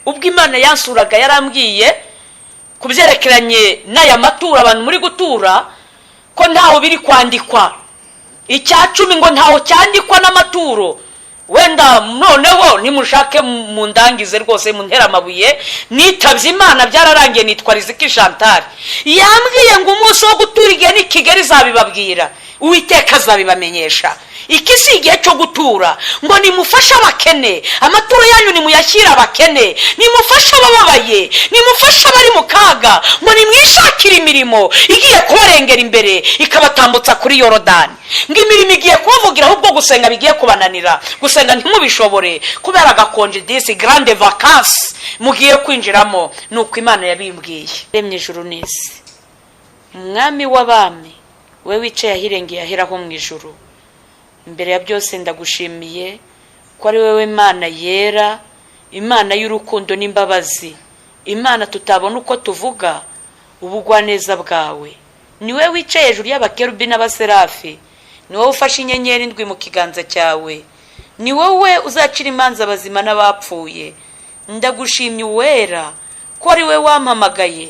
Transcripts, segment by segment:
ubwo Imana yansuraga yarambwiye kubyerekeranye n'aya matura abantu muri gutura ko ntaho biri kwandikwa. Icyacumi ngo ntaho cyandikwa n'amaturo. Wenda noneho nimushake mu ndangize rwose mu ntera amabuye nitabye Imana byararangiye nitwa Riziki Chantal. Yambwiye ngo umunsi wo gutura igihe ni Kigali zabibabwira. Uwiteka azabibamenyesha. Iki si igihe cyo gutura ngo nimufashe abakene, amaturo yanyu nimuyashyira abakene, nimufashe abababaye, nimufashe abari mu kaga, ngo nimwishakire imirimo igiye kubarengera imbere ikabatambutsa kuri Yorodani. Ngo imirimo igiye kubavugira ahubwo gusenga bigiye kubananira, gusenga ntimubishobore kubera agakonje disi grande vacances mugiye kwinjiramo. Nuko Imana yabimbwiye. Remye ijuru n'isi, Umwami w'abami, we wicaye ahirengeye aheraho mu ijuru, imbere ya byose ndagushimiye ko ari wewe Imana yera, Imana y'urukundo n'imbabazi, Imana tutabona uko tuvuga ubugwaneza bwawe. Ni wewe wicaye hejuru y'abakerubi n'abaserafi, ni wowe ufashe inyenyeri ndwi mu kiganza cyawe, ni wowe uzacira imanza abazima n'abapfuye. Ndagushimye uwera ko ari we wampamagaye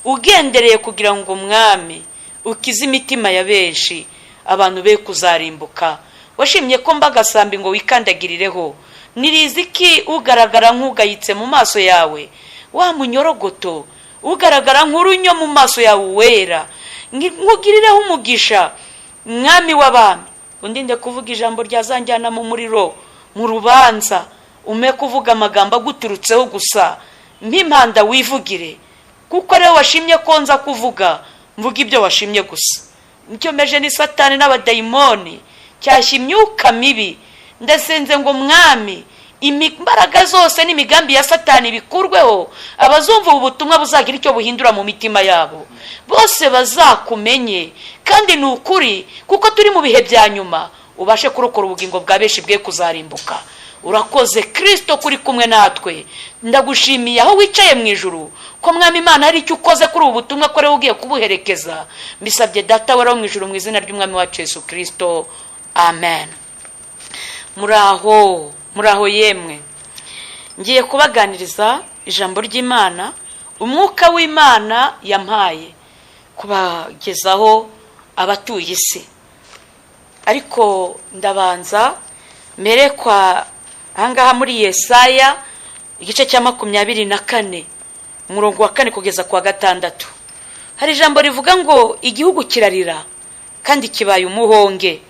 ugendereye kugira ngo Mwami ukize imitima ya benshi, abantu be kuzarimbuka. Washimye ko mbagasambi ngo wikandagirireho. Ni Riziki ugaragara nk'ugayitse mu maso yawe, wa munyorogoto ugaragara nk'urunyo mu maso yawe wera. Nkugirireho umugisha Mwami w'abami, undinde kuvuga ijambo ryazanjyana mu muriro mu rubanza, ume kuvuga amagambo aguturutseho gusa. Mpimpanda wivugire, kuko rero washimye ko nza kuvuga, mvuga ibyo washimye gusa. Nicyo meje ni Satani n'abadayimoni cyashya imyuka mibi. Ndasenze ngo Mwami imbaraga zose n'imigambi ya Satani bikurweho, abazumva ubutumwa buzagira icyo buhindura mu mitima yabo, bose bazakumenye kandi ni ukuri, kuko turi mu bihe bya nyuma. Ubashe kurokora ubugingo bwa benshi bwe kuzarimbuka. Urakoze Kristo kuri kumwe natwe. Ndagushimiye aho wicaye mu ijuru ko Mwami Imana hari icyo ukoze kuri ubu butumwa ko rero ugiye kubuherekeza. Mbisabye Data wera mu ijuru mu izina ry'Umwami wacu Yesu Kristo, amen. Muraho yemwe, ngiye kubaganiriza ijambo ry'Imana umwuka w'Imana yampaye kubagezaho abatuye isi. Ariko ndabanza mere kwa ahangaha muri Yesaya igice cya 24 umurongo wa 4 kugeza kwa 6. Hari ijambo rivuga ngo igihugu kirarira kandi kibaye umuhonge,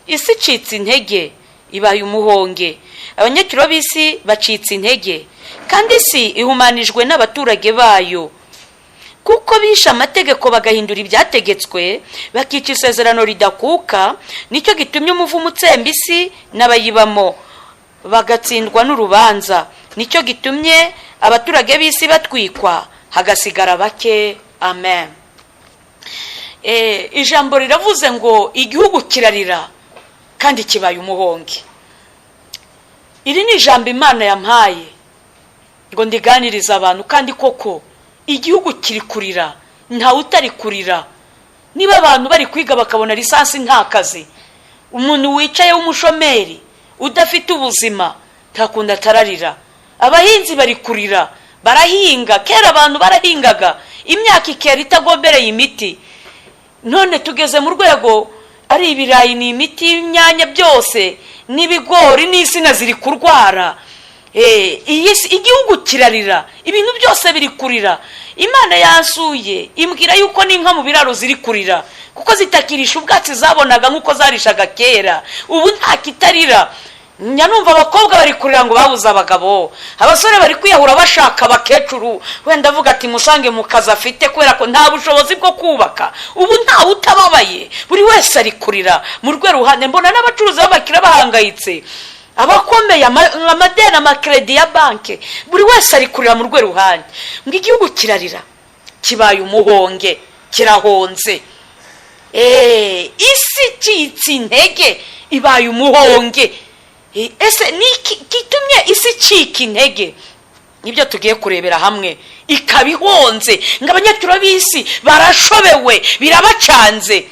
isi citse intege ibaye umuhonge, abanyakiro b'isi bacitse intege, kandi isi ihumanijwe n'abaturage bayo, kuko bisha amategeko bagahindura ibyategetswe, bakica isezerano ridakuka. Nicyo gitumye umuvumo utsemba isi n'abayibamo bagatsindwa n'urubanza. Nicyo gitumye abaturage b'isi batwikwa hagasigara bake. Amen. Ijambo riravuze ngo igihugu kirarira kandi kibaye umuhonge. Iri ni ijambo Imana yampaye ngo ndiganiriza abantu, kandi koko igihugu kiri kurira, nta utari kurira. Niba abantu bari kwiga bakabona lisansi nta kazi, umuntu wicaye w'umushomeri udafite ubuzima ntakunda atararira. Abahinzi bari kurira, barahinga, kera abantu barahingaga imyaka ikera itagombereye imiti. None tugeze mu rwego ari ibirayi ni imiti, imyanya byose n'ibigori n'isina ziri kurwara. Igihugu kirarira, ibintu byose biri kurira. Imana yansuye imbwira yuko n'inka mu biraro ziri kurira, kuko zitakirisha ubwatsi zabonaga nk'uko zarishaga kera. Ubu nta kitarira. Nyanumva abakobwa bari kurira ngo babuze abagabo, abasore bari kwiyahura bashaka abakecuru, wenda avuga ati musange mu kazi afite kubera ko nta bushobozi bwo kubaka. Ubu nta utababaye, buri wese ari kurira mu rwe ruhande. Mbona n'abacuruzi b'abakira bahangayitse, abakomeye amadeni amakredi ya banke, buri wese ari kurira mu rwe ruhande. Ngo igihugu kirarira kibaye umuhonge, kirahonze. Isi citse intege ibaye umuhonge. Ese niki gitumye isi cika intege? Nibyo tugiye kurebera hamwe. Ikabihonze ngo abanyakiro b'isi barashobewe, birabacanze.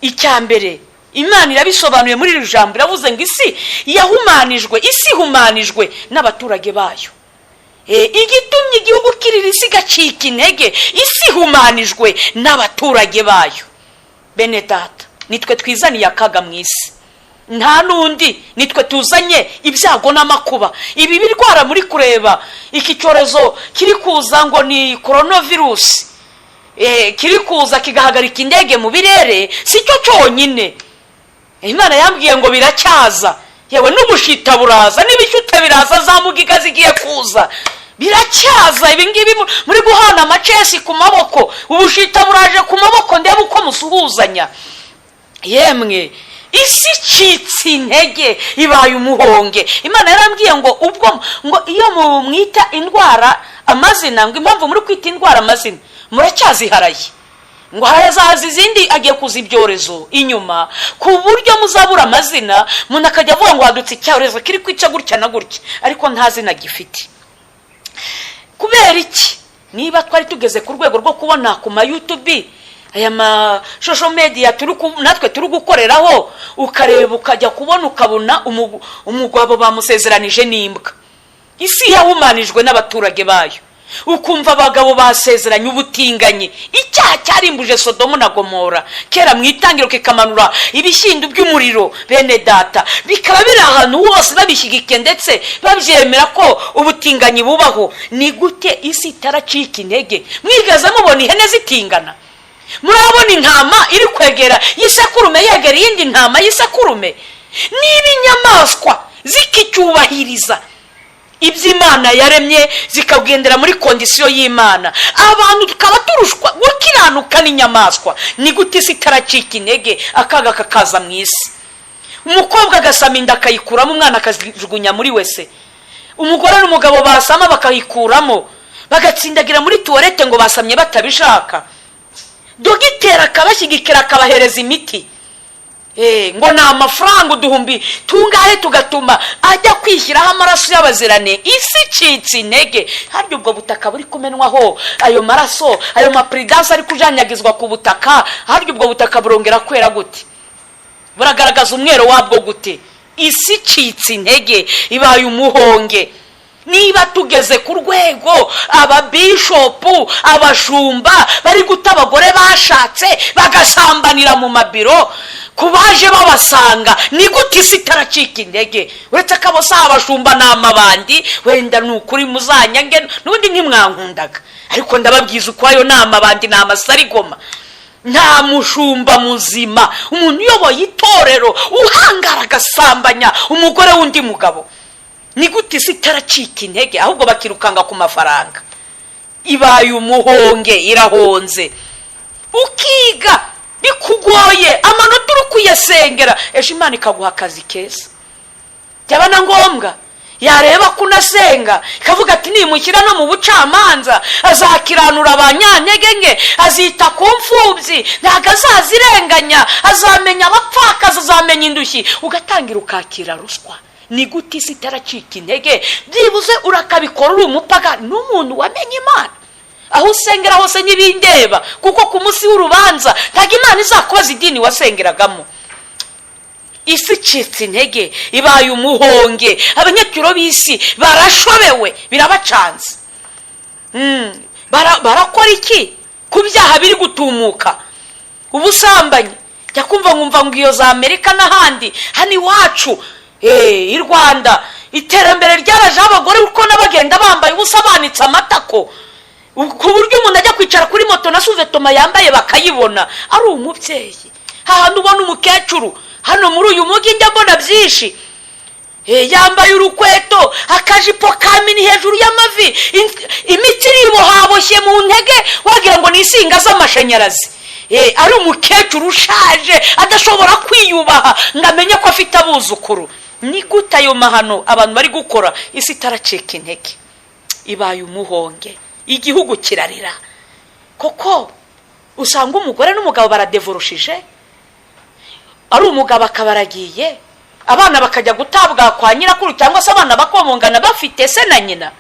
Icyambere Imana irabisobanuye muri iri jambo, iravuze ngo isi yahumanijwe, isi humanijwe n'abaturage bayo. igitumye igihugu kirira isi gacika intege, isi humanijwe n'abaturage bayo. Bene data, nitwe twizaniye akaga mu isi, nta nundi, nitwe tuzanye ibyago n'amakuba. Ibi birwara muri kureba, iki cyorezo kiri kuza ngo ni coronavirus, kiri kuza kigahagarika indege mu birere, si cyo cyonyine. Imana yambwiye ngo biracyaza, yewe n'ubushita buraza, n'ibishyute biraza, za mugiga zigiye kuza, biracyaza. Ibi ngibi muri guhana amacesi ku maboko, ubushita buraje ku maboko, ndebe uko musuhuzanya. Yemwe isi icitse intege, ibaye umuhonge. Imana yarambwiye ngo ubwo ngo iyo mwita indwara amazina, ngo impamvu muri kwita indwara amazina muracyaziharaye, ngo hazaza izindi agiye kuza ibyorezo inyuma, ku buryo muzabura amazina, umuntu akajya avuga ngo hadutse icyorezo kiri kwica gutya na gutya, ariko nta zina gifite. Kubera iki? Niba twari tugeze ku rwego rwo kubona ku ma YouTube, aya ma social media natwe turi gukoreraho, ukareba ukajya kubona ukabona umugabo bamusezeranije n'imbwa. Isi yahumanijwe n'abaturage bayo, ukumva abagabo basezeranye ubutinganyi. Icyaha cyarimbuje Sodomu na Gomora kera mu itangiro, kikamanura ibishyindu by'umuriro. Bene data, bikaba biri ahantu hose babishyigikiye ndetse babyemera ko ubutinganyi bubaho. Ni gute isi itaracika intege? Mwigeze mubona ihene zitingana? Murabona intama iri kwegera y'isekurume yegera iyindi ntama y'isekurume? Niba inyamaswa zikicyubahiriza iby'Imana yaremye, zikagendera muri kondisiyo y'Imana, abantu tukaba turushwa gukiranuka n'inyamaswa, ni gute isi itaracika intege? Akaga kakaza mu isi. Umukobwa agasama inda akayikuramo, umwana akazijugunya muri wese. Umugore n'umugabo basama bakayikuramo, bagatsindagira muri tuwarete ngo basamye batabishaka. Dogiteri akabashyigikira, akabahereza imiti, ngo ni amafaranga uduhumbi tungahe, tugatuma ajya kwishyiraho amaraso y'abazirane. Isi icitse intege. Harya ubwo butaka buri kumenwaho ayo maraso, ayo mapuridanse ari kujanyagizwa ku butaka, harya ubwo butaka burongera kwera gute? Buragaragaza umwero wabwo gute? Isi icitse intege, ibaye umuhonge. Niba tugeze ku rwego ababishopu, abashumba bari guta abagore bashatse bagasambanira mu mabiro, kubaje babasanga, ni gute isi itaracika intege? Uretse ko abo si abashumba ni amabandi, wenda ni ukuri muzanyange n'ubundi ntimwankundaga, ariko ndababwiza uko ayo ni amabandi, ni amasarigoma. Nta mushumba muzima, umuntu uyoboye itorero uhangara agasambanya umugore w'undi mugabo. Ni gute isi itaracika intege, ahubwo bakirukanga ku mafaranga? Ibaye umuhonge, irahonze. Ukiga bikugoye, amanota uri kuyasengera, ejo Imana ikaguha akazi keza. Byaba na ngombwa yareba kunasenga, ikavuga ati nimushyira no mu bucamanza, azakiranura abanyantege, azita ku mfubyi, ntabwo azazirenganya, azamenya abapfakazi, azamenya indushyi, ugatangira ukakira ruswa. Ni gute isi itaracika intege? Byibuze urakabikora uri umupagani n'umuntu wamenye Imana. Aho usengera hose n'ibindeba, kuko ku munsi w'urubanza ntabwo Imana izakubaza idini wasengeragamo. Isi icitse intege, ibaye umuhonge. Abanyacyuro b'isi barashobewe, birabacanze. Barakora iki ku byaha biri gutumuka? Ubusambanyi, jya kumva nkumva ngo iyo za Amerika n'ahandi, hano iwacu i Rwanda iterambere ryaraje, abagore uko n'abagenda bambaye ubusa banitse amatako, ku buryo umuntu ajya kwicara kuri moto na suvetoma yambaye bakayibona ari umubyeyi. Hahandi ubona umukecuru hano muri uyu mujyi njya mbona byinshi, yambaye urukweto, akajipo kamini hejuru y'amavi, imitsi irimo haboshye mu ntege wagira ngo ni insinga z'amashanyarazi. Ari umukecuru ushaje adashobora kwiyubaha ngo amenye ko afite abuzukuru. Ni gute ayo mahano abantu bari gukora? Isi itaracika intege, ibaye umuhonge. Igihugu kirarira koko, usanga umugore n'umugabo baradevorushije, ari umugabo akabaragiye, abana bakajya gutabwa kwa nyirakuru, cyangwa se abana bakomongana bafite se na nyina,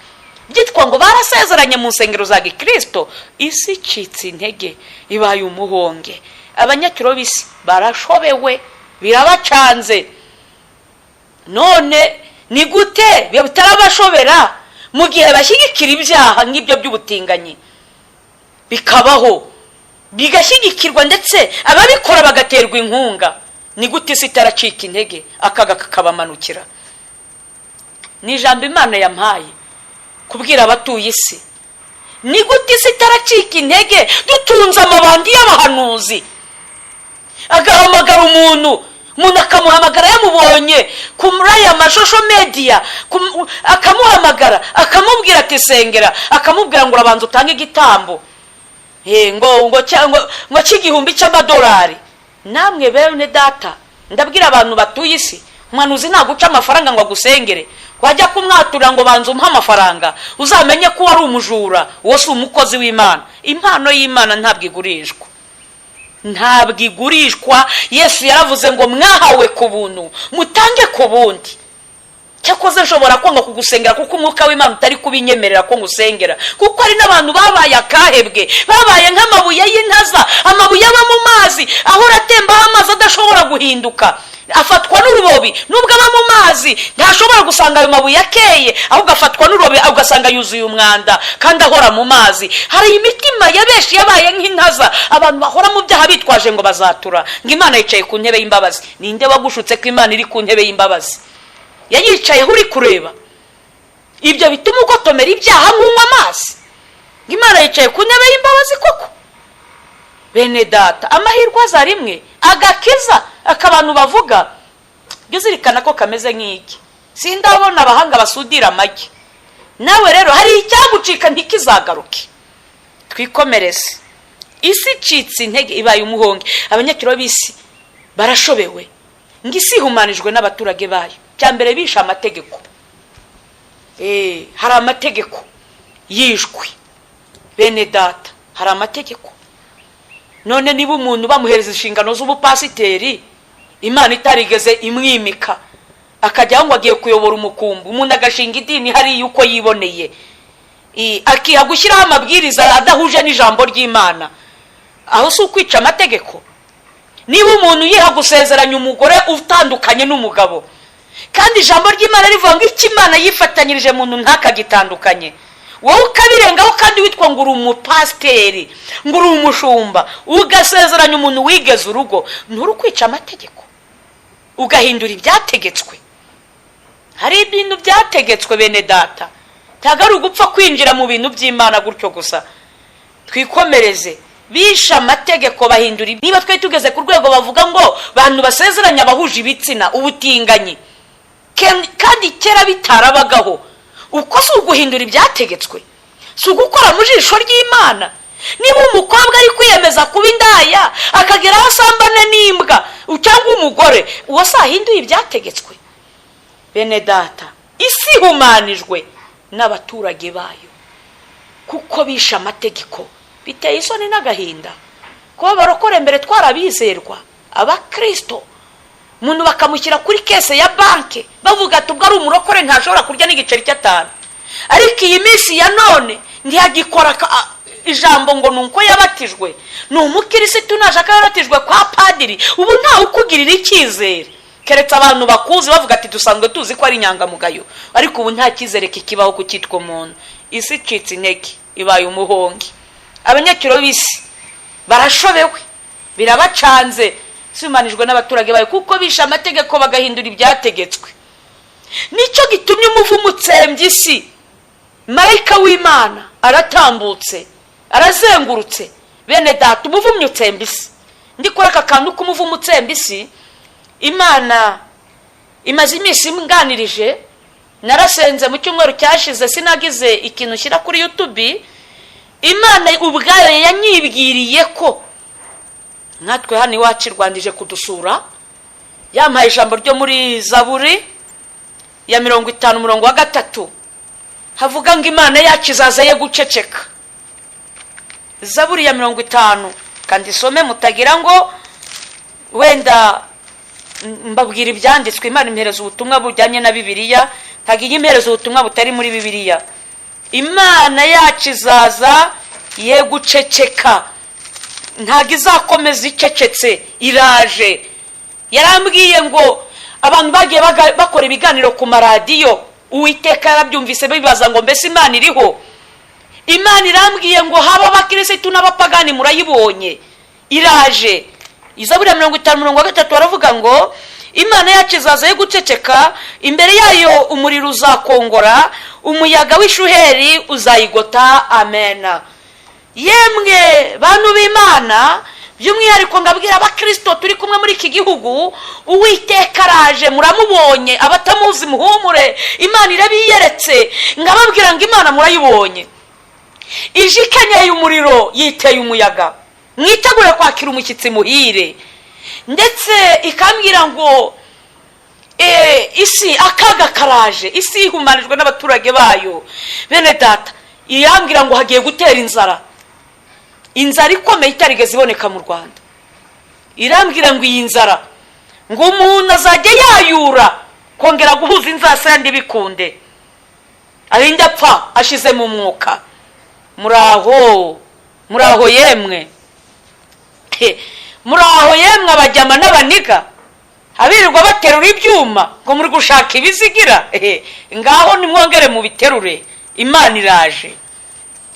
byitwa ngo barasezeranye mu nsengero za Gikristo. Isi icitse intege, ibaye umuhonge. Abanyacyuro b'isi barashobewe, birabacanze. None ni gute bitarabashobera mu gihe bashyigikira ibyaha nk'ibyo by'ubutinganyi bikabaho bigashyigikirwa ndetse ababikora bagaterwa inkunga, ni gute isi itaracika intege akaga kakabamanukira? Ni ijambo Imana yampaye kubwira abatuye isi. Ni gute isi itaracika intege dutunze amabandi y'abahanuzi? Agahamagara umuntu akamuhamagara yamubonye kuri aya mashosho media, akamuhamagara akamubwira ati sengera, akamubwira ngo urabanza utange igitambo ngo cy'igihumbi cy'amadolari. Namwe bene data, ndabwira abantu batuye isi, umuhanuzi ntaguca amafaranga ngo agusengere. Wajya kumwatura ngo banze umuha amafaranga, uzamenye ko wari umujura, uwo si umukozi w'Imana. Impano y'Imana ntabwo igurishwa, ntabwo igurishwa. Yesu yaravuze ngo mwahawe ku buntu mutange ku bundi. Cyakoze nshobora kwanga kugusengera kuko umwuka w'Imana utari kubinyemerera ko ngusengera, kuko ari n'abantu babaye akahebwe, babaye nk'amabuye y'intaza, amabuye aba mu mazi ahora atembaho amazi adashobora guhinduka, afatwa n'urubobi. Nubwo aba mu mazi ntashobora gusanga ayo mabuye akeye, ahubwo afatwa n'urubobi ugasanga yuzuye umwanda kandi ahora mu mazi. Hari imitima ya benshi yabaye nk'intaza, abantu bahora mu byaha bitwaje ngo bazatura, ngo Imana yicaye ku ntebe y'imbabazi. Ninde wagushutse ko Imana iri ku ntebe y'imbabazi? Yayicayeho uri kureba. Ibyo bituma ugotomera ibyaha nk'unywa amazi. Imana yicaye ku ntebe y'imbabazi koko? Bene data, amahirwe aza rimwe, agakiza akabantu bavuga byuzirikana ko kameze nk'iki. Sindabona abahanga basudira amagi. Nawe rero hari icyagucika ntikizagaruke. Twikomereze. Isi icitse intege ibaye umuhonge. Abanyakiro b'isi barashobewe, ngisi humanijwe n'abaturage bayo. Cyambere bisha amategeko. Hari amategeko yishwe. Bene data, hari amategeko. None niba umuntu bamuhereza inshingano z'ubupasiteri, Imana itarigeze imwimika, akajya ngo agiye kuyobora umukumbu, umuntu agashinga idini hari yuko yiboneye, akiha gushyiraho amabwiriza adahuje n'ijambo ry'Imana, aho si ukwica amategeko? Niba umuntu yiha gusezeranya umugore utandukanye n'umugabo, kandi ijambo ry'Imana rivuga ngo icyo Imana yifatanyirije muntu ntakagitandukanye, wowe ukabirengaho kandi witwa ngo uri umupasiteri, ngo uri umushumba, ugasezeranya umuntu wigeze urugo, nturi kwica amategeko, ugahindura ibyategetswe. Hari ibintu byategetswe bene data, ntabwo ari ugupfa kwinjira mu bintu by'Imana gutyo gusa. Twikomereze. Bisha amategeko bahindura. Niba twe tugeze ku rwego bavuga ngo bantu basezeranya abahuje ibitsina ubutinganyi, kandi kera bitarabagaho, uko si uguhindura ibyategetswe, si ugukora mu jisho ry'Imana. Niba umukobwa ari kwiyemeza kuba indaya akagera aho asambana n'imbwa cyangwa umugore, uwo si ahinduye ibyategetswe. Bene data, isi humanijwe n'abaturage bayo kuko bisha amategeko. Biteye isoni n'agahinda kuba barokore mbere twarabizerwa abakristo, umuntu bakamushyira kuri kese ya banke bavuga ati ubwo ari umurokore ntashobora kurya n'igiceri cy'atanu. Ariko iyi minsi ya none ntiyagikora ijambo ngo nuko yabatijwe, ni umukirisitu nashaka yaratijwe kwa padiri, ubu ntawe ukugirira icyizere keretse abantu bakuzi bavuga ati dusanzwe tuzi ko ari inyangamugayo, ariko ubu nta cyizere kikibaho kucyitwa umuntu. Isi icitse intege ibaye umuhongi. Abanyakiro b'isi barashobewe, birabacanze, simanijwe n'abaturage bayo kuko bisha amategeko bagahindura ibyategetswe. Nicyo gitumye umuvumo utsembye isi. Marayika w'Imana aratambutse, arazengurutse. Bene data, umuvumo utsembye isi. Ndikora akantu k'umuvumo utsembye isi. Imana imaze iminsi imganirije, narasenze mu cyumweru cyashize, sinagize ikintu shyira kuri YouTube. Imana ubwayo yanyibwiriye ko natwe hano iwacu Rwandije kudusura, yampaye ijambo ryo muri Zaburi ya 50:3 havuga ngo Imana yacu izazaye guceceka. Zaburi ya 50, kandi some mutagira ngo wenda mbabwira ibyanditswe. Imana impereza ubutumwa bujyanye na Bibiliya, ntagiye impereza ubutumwa butari muri Bibiliya. Imana yacu izaza ye guceceka, ntago izakomeza icecetse, iraje. Yarambwiye ngo abantu bagiye bakora ibiganiro ku maradiyo uwiteka yarabyumvise bibaza ngo mbese imana iriho. Imana irambwiye ngo haba abakirisitu n'abapagani murayibonye iraje. Izaburi 50:3 baravuga ngo Imana yacu izaza yo guceceka, imbere yayo umuriro uzakongora, umuyaga w'ishuheri uzayigota. Amena. Yemwe bantu b'Imana, by'umwihariko ngabwira abakristo turi kumwe muri iki gihugu, uwiteka araje muramubonye, abatamuzi muhumure, Imana irabiyeretse. Ngababwira ngo Imana murayibonye, ije ikenyeye umuriro yiteye umuyaga, mwitegure kwakira umushyitsi muhire. Ndetse ikambwira ngo isi akaga karaje, isi ihumanijwe n'abaturage bayo. Bene data, irambwira ngo hagiye gutera inzara ikomeye itarigeze iboneka mu Rwanda. Irambwira ngo iyi nzara ngo umuntu azajya yayura kongera guhuza inzasa yandi bikunde, arinde apfa ashize mu mwuka. Muraho yemwe, muraho yemwe abajyama n'abaniga abirirwa baterura ibyuma ngo muri gushaka ibizigira. Ngaho nimwongere mu biterure, Imana iraje.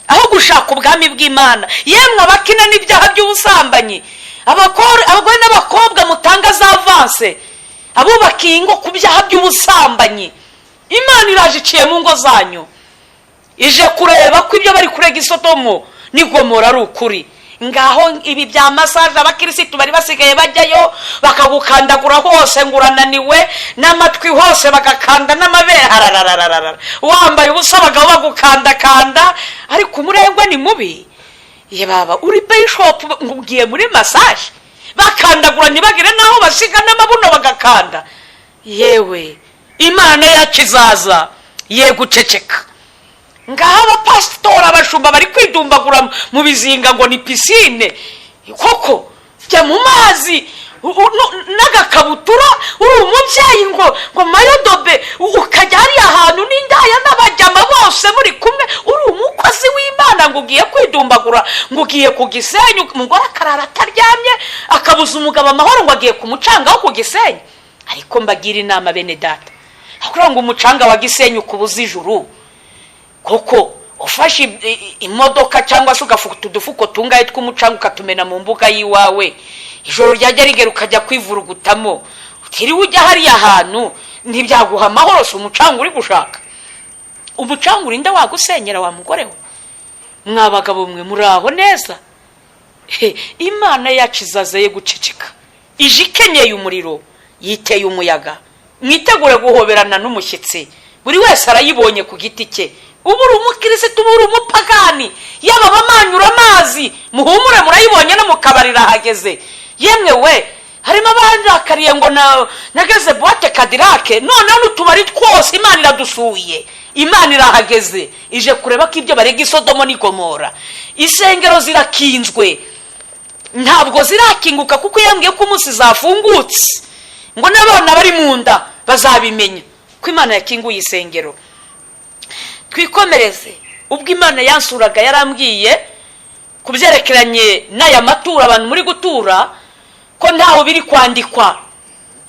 Aho gushaka ubwami bw'Imana, yemwe abakina n'ibyaha by'ubusambanyi, abagore n'abakobwa mutanga za avance, abubakiye ingo ku byaha by'ubusambanyi, Imana iraje iciye mu ngo zanyu, ije kureba ko ibyo bari kurega i Sodomo n'i Gomora ari ukuri. Ngaho ibi bya massage abakirisitu bari basigaye bajyayo bakagukandagura hose ngo urananiwe, n'amatwi hose bagakanda, n'amabere wambaye ubusa abagabo bagukandakanda, ariko umurengwe ni mubi. Ye baba, uri bishop ngugiye muri massage, bakandagura ntibagire naho basiga n'amabuno bagakanda. Yewe Imana yacu izaza ye guceceka. Ngaho abapasitora abashumba bari kwidumbagura mu bizinga ngo ni pisine, koko jya mu mazi n'agakabutura uri umubyeyi ngo mayodobe, ukajya hariya ahantu n'indaya n'abajyama bose muri kumwe, uri umukozi w'Imana ngo ugiye kwidumbagura, ngo ugiye ku Gisenyi, umugore akarara ataryamye akabuza umugabo amahoro ngo agiye ku mucanga wo ku Gisenyi. Ariko mbagira inama bene data, akora ngo umucanga wa Gisenyi ukubuza ijuru. Koko ufashe imodoka cyangwa se ugafuta udufuko tungaye tw'umucanga ukatumena mu mbuga yiwawe, ijoro ryajya rigera ukajya kwivurugutamo, utiriwe ujya hariya ahantu, ntibyaguha amahoro. Si umucanga uri gushaka, umucanga urinda wagusenyera wa mugore we. Mwabagabo mwe muraho neza, Imana yacu izaza ye guceceka, ije ikenyeye umuriro yiteye umuyaga, mwitegure guhoberana n'umushyitsi. Buri wese arayibonye ku giti cye, uburi umukirisitu uburi umupagani, yaba bamanyura amazi muhumure murayibonye no mukabarira hageze. Yemwe we, harimo abandakariye ngo nageze boite kadirake, none n'utubari twose Imana iradusuye, Imana irahageze, ije kureba ko ibyo barega i Sodomo n'i Gomora. Isengero zirakinzwe, ntabwo zirakinguka, kuko yambwiye ko umunsi zafungutse ngo n'abana bari mu nda bazabimenya ko Imana yakinguye isengero. Twikomereze. Ubwo Imana yansuraga yarambwiye kubyerekeranye n'aya matura abantu muri gutura ko ntaho biri kwandikwa.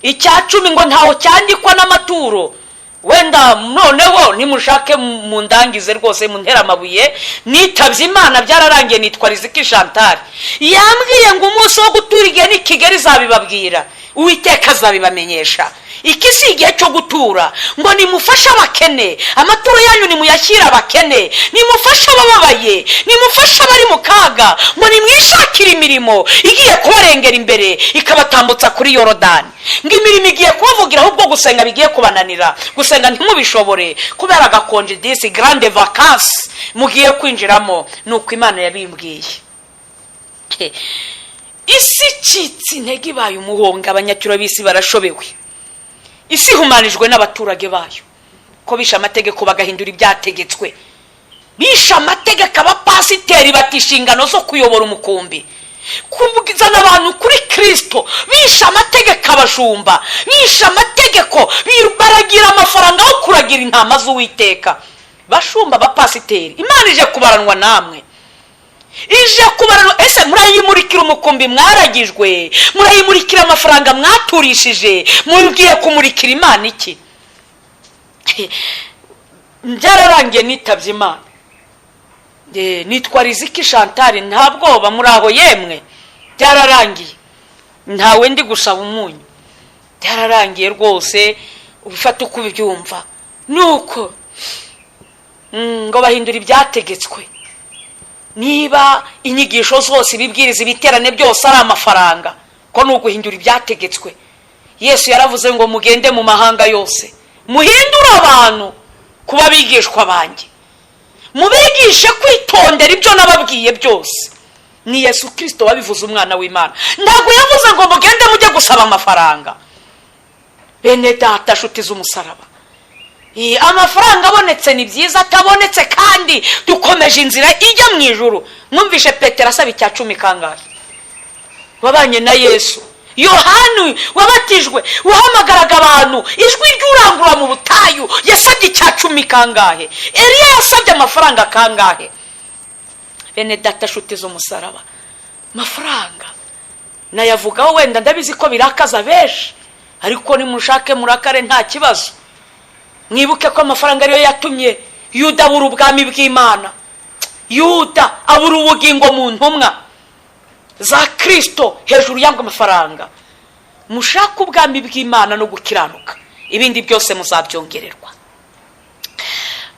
Icya 10 ngo ntaho cyandikwa n'amaturo. Wenda noneho nimushake mu ndangize rwose mu ntera amabuye, nitabye Imana byararangiye, nitwa Riziki Chantal. Yambwiye ngo umunsi wo gutura igihe ni Kigali zabibabwira, Uwiteka azabibamenyesha. Iki si igihe cyo gutura, ngo nimufashe abakene, amaturo yanyu nimuyashyira abakene, nimufashe abababaye, nimufashe abari mu kaga, ngo nimwishakire imirimo igiye kubarengera imbere ikabatambutsa kuri Yorodani. Ngo imirimo igiye kubavugira, ahubwo gusenga bigiye kubananira, gusenga ntimubishobore kubera agakonje disi grande vacances mugiye kwinjiramo. Nuko Imana yabimbwiye. Isi citsi intege ibaye umuhonga, abanyacyura bisi barashobewe. Isi humanijwe n'abaturage bayo, ko bisha amategeko bagahindura ibyategetswe, bisha amategeko abapasiteri batishingano zo kuyobora umukumbi, kubwizana abantu kuri Kristo, bisha amategeko abashumba, bisha amategeko baragira amafaranga yo kuragira intama z'Uwiteka. Bashumba abapasiteri, Imana ije kubaranwa namwe, ije kubaranwa. Ese murayimurikira umukumbi mwaragijwe, murayimurikira amafaranga mwaturishije, mugiye kumurikira Imana iki? byararangiye nitabye Imana. Nitwa Riziki Chantal, nta bwoba muri aho yemwe, byararangiye, ntawe ndi gusaba umunyu, byararangiye rwose. Ubifata uko ubyumva nuko ngo bahindura ibyategetswe. Niba inyigisho zose, ibibwiriza, ibiterane byose ari amafaranga, ko ni uguhindura ibyategetswe. Yesu yaravuze ngo mugende mu mahanga yose muhindure abantu kuba bigishwa banjye, mubigishe kwitondera ibyo nababwiye byose. Ni Yesu Kristo wabivuze, umwana w'Imana. Ntabwo yavuze ngo mugende mujye gusaba amafaranga. Bene data, nshuti z'umusaraba, amafaranga abonetse ni byiza, atabonetse kandi dukomeje inzira ijya mu ijuru. Mwumvishe Petero asaba icya 10 kangahe? Wabanye na Yesu. Yohani wabatijwe wahamagaraga abantu, ijwi ry'urangura mu butayu, yasabye icya 10 kangahe? Eliya yasabye amafaranga kangahe? Bene data, nshuti z'umusaraba, amafaranga nayavugaho wenda ndabizi ko birakaza benshi, ariko nimushake murakare nta kibazo. Mwibuke ko amafaranga ariyo yatumye Yuda abura ubwami bw'Imana. Yuda abura ubugingo mu ntumwa za Kristo hejuru y'abwo mafaranga. Mushaka ubwami bw'Imana no gukiranuka, ibindi byose muzabyongererwa.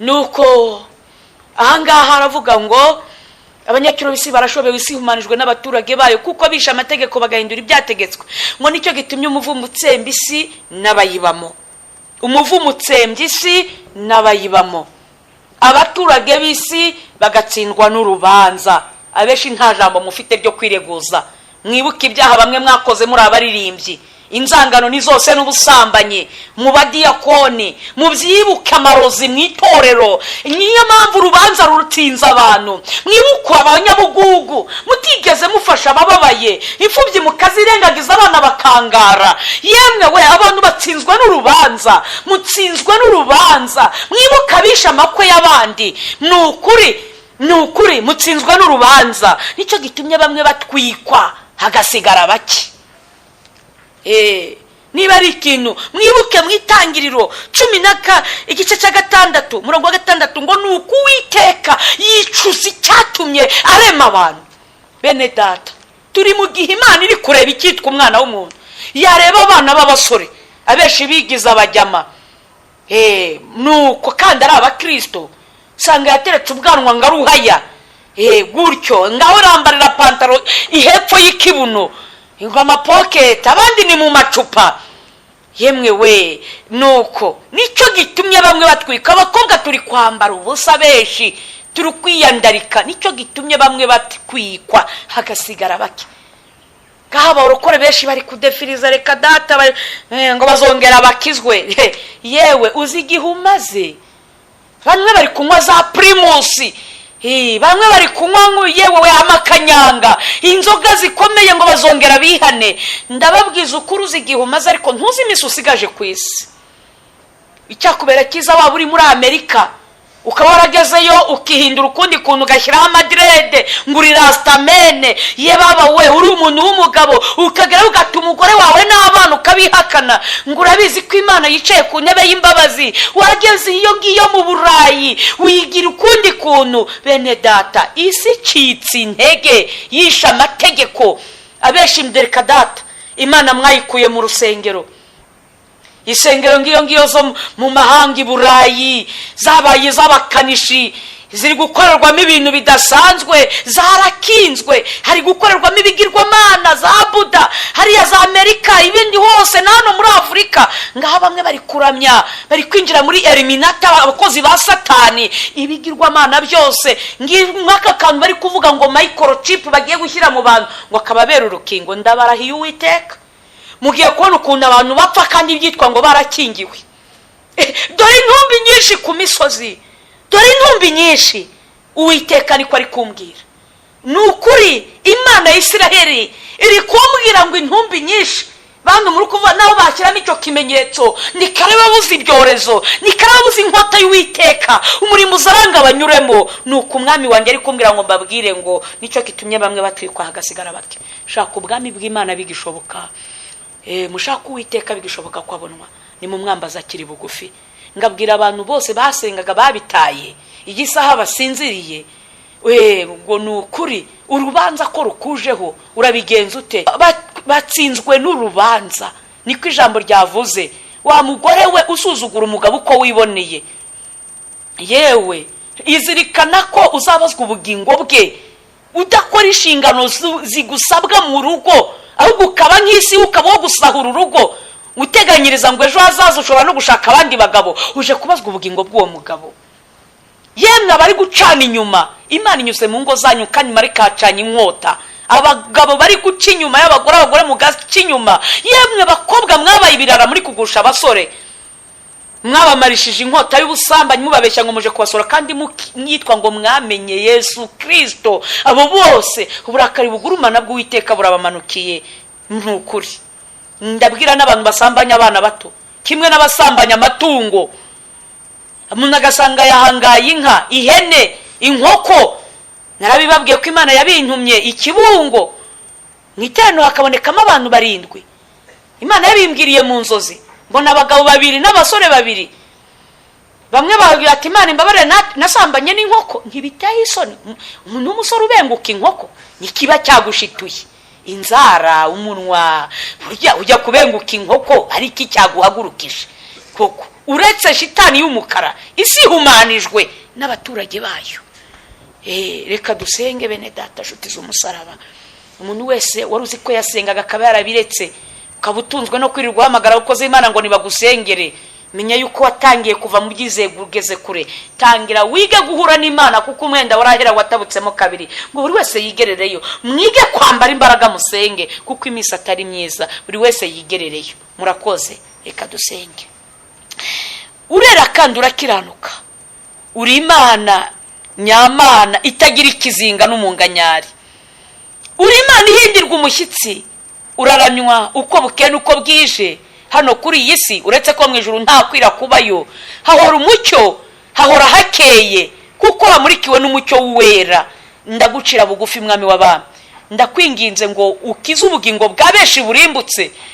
Nuko ahangaha haravuga ngo abanyacyubahiro b'isi barashobewe, isi humanijwe n'abaturage bayo, kuko bisha amategeko bagahindura ibyategetswe. Ngo nicyo gitumye umuvumo utsemba isi n'abayibamo. Umuvumo utsembye isi n'abayibamo, abaturage b'isi bagatsindwa n'urubanza. Abeshi nta jambo mufite ryo kwireguza. Mwibuke ibyaha bamwe mwakoze muri abaririmbyi, inzangano ni zose n'ubusambanyi, mu badiyakoni, mu byibuke amarozi mu itorero. Niyo mpamvu urubanza rurutinza abantu. Mwibuke abanyabugugu, mutigeze mufasha abababaye, imfubyi mukazirengagiza, abana bakangara. Yemwe we, abantu batsinzwe n'urubanza, mutsinzwe n'urubanza. Mwibuke abisha amakwe y'abandi, nukuri mutsinzwe n'urubanza. Nicyo gitumye bamwe batwikwa hagasigara bake. Niba ari ikintu mwibuke mu itangiriro 10 igice cya 6 umurongo wa 6 ngo nuko Uwiteka yicuza icyatumye arema abantu. Bene data, turi mu gihe Imana iri kureba icyitwa umwana w'umuntu. Yareba abana b'abasore abeshi bigiza abajyama, nuko kandi ari abakristo, sanga yateretse ubwanwa ngaruhaya, gutyo ngaho rambarira pantaro ihepfo y'ikibuno, ingoma pocket, abandi ni mu macupa. Yemwe we, nuko nicyo gitumye bamwe batwika. Abakobwa turi kwambara ubusa, beshi turi kwiyandarika. Nicyo gitumye bamwe batwikwa hagasigara bake. Ngahaba urukore beshi bari kudefiriza, reka data ngo bazongera bakizwe. Yewe uzi igihe umaze. Bamwe bari kunywa za primusi, bamwe bari kunywa yewe we amakanyanga, inzoga zikomeye ngo bazongera bihane. Ndababwiza ukuri, uzi igihe umaze, ariko ntuzi imisi usigaje ku isi. Icyakubera cyiza waba uri muri Amerika, ukaba waragezeyo ukihindura ukundi kuntu, ugashyiraho amadrede ngo uri rastamene. Ye baba we, uri umuntu w'umugabo, ukagera ugata umugore wawe n'abana ukabihakana, ngo urabizi ko Imana yicaye ku ntebe y'imbabazi. Wageze iyo ngiyo mu Burayi wigira ukundi kuntu. Bene data, isi icitse intege, yisha amategeko. Abeshi mdereka data, Imana mwayikuye mu rusengero. Isengero ngiyo zo mu mahanga i Burayi zabaye z'abakanishi, ziri gukorerwamo ibintu bidasanzwe, zarakinzwe. Hari gukorerwamo ibigirwamana za Buda, hariya za Amerika, ibindi hose na hano muri Afurika. Ngaho bamwe bari kuramya, bari kwinjira muri eliminata, abakozi ba Satani, ibigirwamana byose. Mwaka kantu bari kuvuga ngo microchip bagiye gushyira mu bantu ngo akababera urukingo. Ndabarahiye Uwiteka, mugiye kubona ukuntu abantu bapfa kandi byitwa ngo barakingiwe. Dore intumbi nyinshi ku misozi, dore intumbi nyinshi. Uwiteka niko ari kumbwira. Nukuri Imana ya Isiraheli iri kumbwira ngo intumbi nyinshi. Bantu muri kuva naho bashyiramo icyo kimenyetso, nikareba buzi ibyorezo, nikareba buzi inkota y'Uwiteka, umurimo uzaranga banyuremo. Nuko umwami wanjye ari kumbwira ngo mbabwire ngo nicyo kitumye bamwe batwikwa hagasigara bake. Shaka ubwami bw'Imana bigishoboka, mushaka Uwiteka bigishoboka kwabonwa, ni mu mwambaza kiri bugufi. ngabwira abantu bose basengaga babitaye igisaha basinziriye, ngo nukuri urubanza ko rukujeho urabigenza ute? Batsinzwe n'urubanza, niko ijambo ryavuze. Wa mugore we usuzugura umugabo uko wiboneye, yewe izirikana ko uzabazwa ubugingo bwe udakora inshingano zigusabwa mu rugo, ahubwo ukaba nk'isi ukaba wo gusahura urugo uteganyiriza ngo ejo hazaza ushobora no gushaka abandi bagabo, uje kubazwa ubugingo bw'uwo mugabo. Yemwe abari gucana inyuma, Imana inyuze mu ngo zanyu kandi mari kacanye inkota. Abagabo bari guca inyuma y'abagore, abagore mu gace inyuma. Yemwe bakobwa mwabaye ibirara muri kugusha abasore, mwabamarishije inkota y'ubusambanyi mubabeshya ngo muje kubasora kandi mwitwa ngo mwamenye Yesu Kristo. Abo bose uburakari bugurumana bw'Uwiteka burabamanukiye. Nukuri ndabwira n'abantu basambanya abana bato kimwe n'abasambanya amatungo. Umuntu agasanga yahangaye inka, ihene, inkoko. Narabibabwiye ko Imana yabintumye ikibungo mw'iterano hakabonekamo abantu 7. Imana yabimbwiriye mu nzozi, mbona abagabo 2 n'abasore 2. Bamwe babwira ati Imana imbabare nasambanye n'inkoko. Ntibitaye isoni umuntu w'umusore ubenguka inkoko, nikiba cyagushituye inzara umunwa, ujya kubenguka inkoko ariko icyaguhagurukije koko, uretse shitani y'umukara isi humanijwe n'abaturage bayo. Reka dusenge bene data nshuti z'umusaraba. Umuntu wese wari uzi ko yasengaga akaba yarabiretse, ukabutunzwe no kwirirwa hamagara ukoze Imana ngo nibagusengere, menya yuko watangiye kuva mu byizego ugeze kure. Tangira wige guhura n'Imana, kuko umwenda warahera watabutsemo 2. Ngo buri wese yigerereyo, mwige kwambara imbaraga musenge, kuko imisi atari myiza. Buri wese yigerereyo. Murakoze, reka dusenge. Urera kandi urakiranuka, uri Imana nyamana itagira ikizinga n'umunganyari. Uri Imana ihindirwa umushyitsi, uraranywa uko bukeye uko bwije. Hano kuri iyi si uretse ko mu ijuru nta kwira kubayo, hahora umucyo, hahora hakeye, kuko hamurikiwe n'umucyo w'uwera. Ndagucira bugufi mwami w'abami, ndakwinginze ngo ukize ubugingo bwa benshi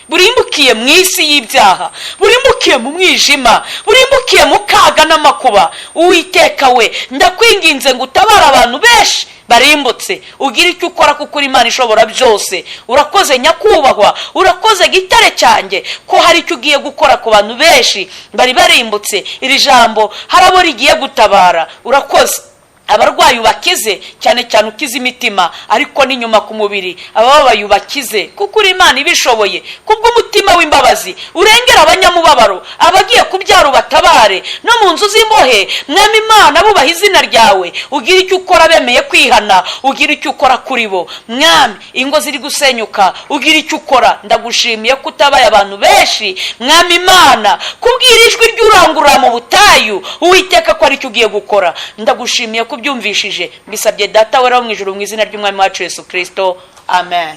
burimbukiye mu isi y'ibyaha, burimbukiye mu mwijima, burimbukiye mu kaga n'amakuba. Uwiteka we, ndakwinginze ngo utabara abantu benshi barimbutse, ugira icyo ukora kuko uri Imana ishobora byose. Urakoze nyakubahwa, urakoze gitare cyanjye ko hari icyo ugiye gukora ku bantu benshi bari barimbutse. Iri jambo harabo rigiye gutabara. Urakoze abarwayi ubakize, cyane cyane ukize imitima ariko n'inyuma ku mubiri. Abababaye ubakize kuko uri Imana ibishoboye. Kubw'umutima w'imbabazi urengera abanyamubabaro, abagiye kubyara ubatabare, no mu nzu z'imbohe mwami Imana bubaha izina ryawe. Ugira icyo ukora bemeye kwihana, ugira icyo ukora kuri bo mwami. Ingo ziri gusenyuka, ugira icyo ukora. Ndagushimiye ko utabaye abantu benshi mwami Imana, kubwira ijwi ry'urangurura mu butayu. Uwiteka ko ari cyo ugiye gukora. Ndagushimiye ko byumvishije, mbisabye data wera wo mu ijuru mu izina ry'umwami wacu Yesu Kristo, amen.